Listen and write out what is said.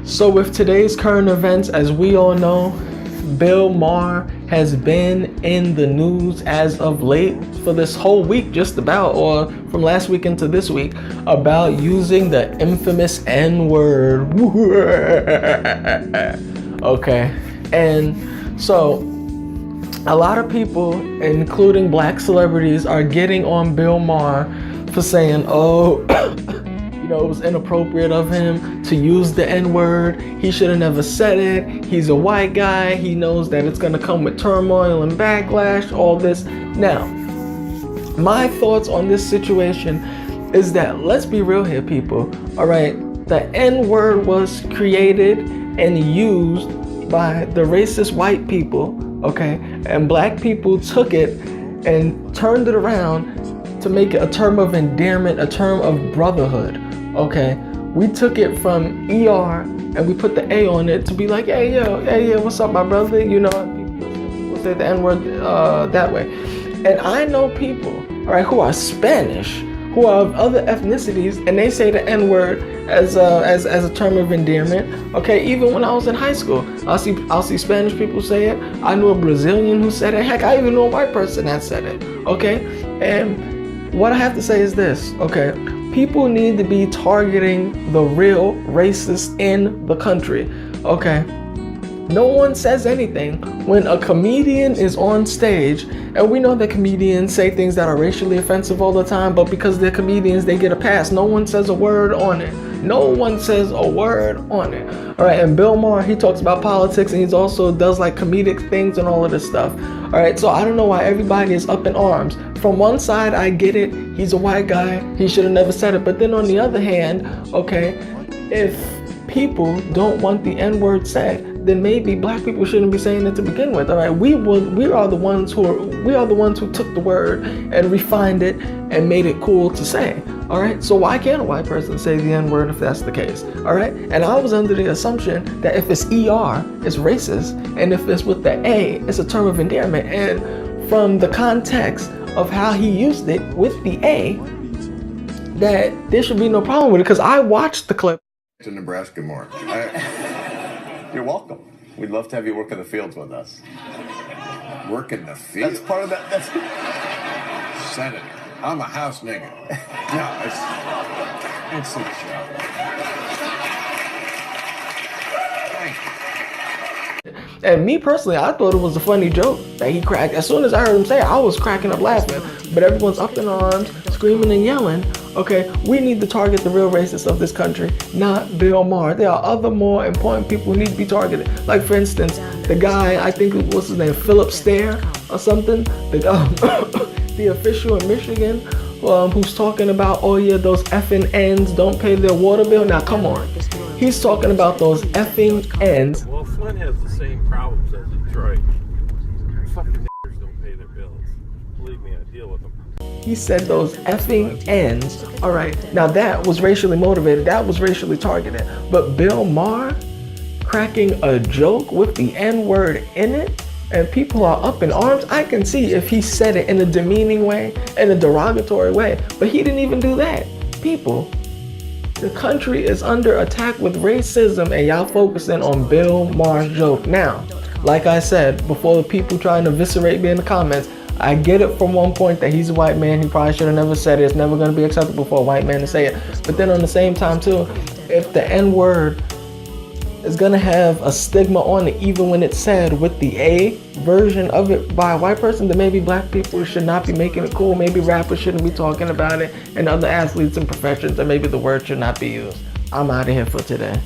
So with today's current events, as we all know, Bill Maher has been in the news as of late for this whole week, just about, or from last week into this week, about using the infamous N-word. Okay, and so a lot of people, including black celebrities, are getting on Bill Maher for saying, oh, it was inappropriate of him to use the N-word. He should have never said it. He's a white guy. He knows that it's going to come with turmoil and backlash, all this. Now, my thoughts on this situation is that, let's be real here, people. All right, the N-word was created and used by the racist white people, okay? And black people took it and turned it around to make it a term of endearment, a term of brotherhood. Okay, we took it from ER and we put the A on it to be like, hey yo, what's up, my brother? You know, people say the N-word that way. And I know people, all right, who are Spanish, who are of other ethnicities, and they say the N-word as a term of endearment. Okay, even when I was in high school, I'll see Spanish people say it. I knew a Brazilian who said it. Heck, I even know a white person that said it. Okay, and what I have to say is this. Okay. People need to be targeting the real racists in the country, okay? No one says anything when a comedian is on stage, and we know that comedians say things that are racially offensive all the time, but because they're comedians, they get a pass. No one says a word on it. No one says a word on it. All right, and Bill Maher, he talks about politics, and he also does like comedic things and all of this stuff. All right, so I don't know why everybody is up in arms. From one side, I get it. He's a white guy. He should have never said it. But then on the other hand, okay, if people don't want the N-word said, then maybe black people shouldn't be saying it to begin with. All right, we are the ones who took the word and refined it and made it cool to say. All right, so why can't a white person say the N-word if that's the case? All right, and I was under the assumption that if it's ER, it's racist, and if it's with the A, it's a term of endearment. And from the context of how he used it with the A, that there should be no problem with it, because I watched the clip. To Nebraska more. You're welcome. We'd love to have you work in the fields with us. Work in the field? That's part of that. That's Senator. I'm a house nigga. No, it's a joke. And me personally, I thought it was a funny joke that he cracked. As soon as I heard him say it, I was cracking up laughing. But everyone's up in arms, screaming and yelling. Okay, we need to target the real racists of this country, not Bill Maher. There are other more important people who need to be targeted. Like, for instance, the guy, I think, what's his name, Philip Stair or something, the official in Michigan, who's talking about, oh yeah, those effing N's don't pay their water bill. Now, come on. He's talking about those effing N's. Well, Flint has the same problems as Detroit. Fucking niggers don't pay their bills. Believe me, I deal with them. He said those effing N's. All right, now that was racially motivated. That was racially targeted. But Bill Maher cracking a joke with the N-word in it, and people are up in arms. I can see if he said it in a demeaning way, in a derogatory way, but he didn't even do that. People, the country is under attack with racism, and y'all focusing on Bill Maher's joke. Now, like I said, before the people trying to eviscerate me in the comments, I get it from one point that he's a white man. He probably should have never said it. It's never going to be acceptable for a white man to say it. But then on the same time too, if the N-word is going to have a stigma on it, even when it's said with the A version of it by a white person, then maybe black people should not be making it cool. Maybe rappers shouldn't be talking about it, and other athletes and professions, and maybe the word should not be used. I'm out of here for today.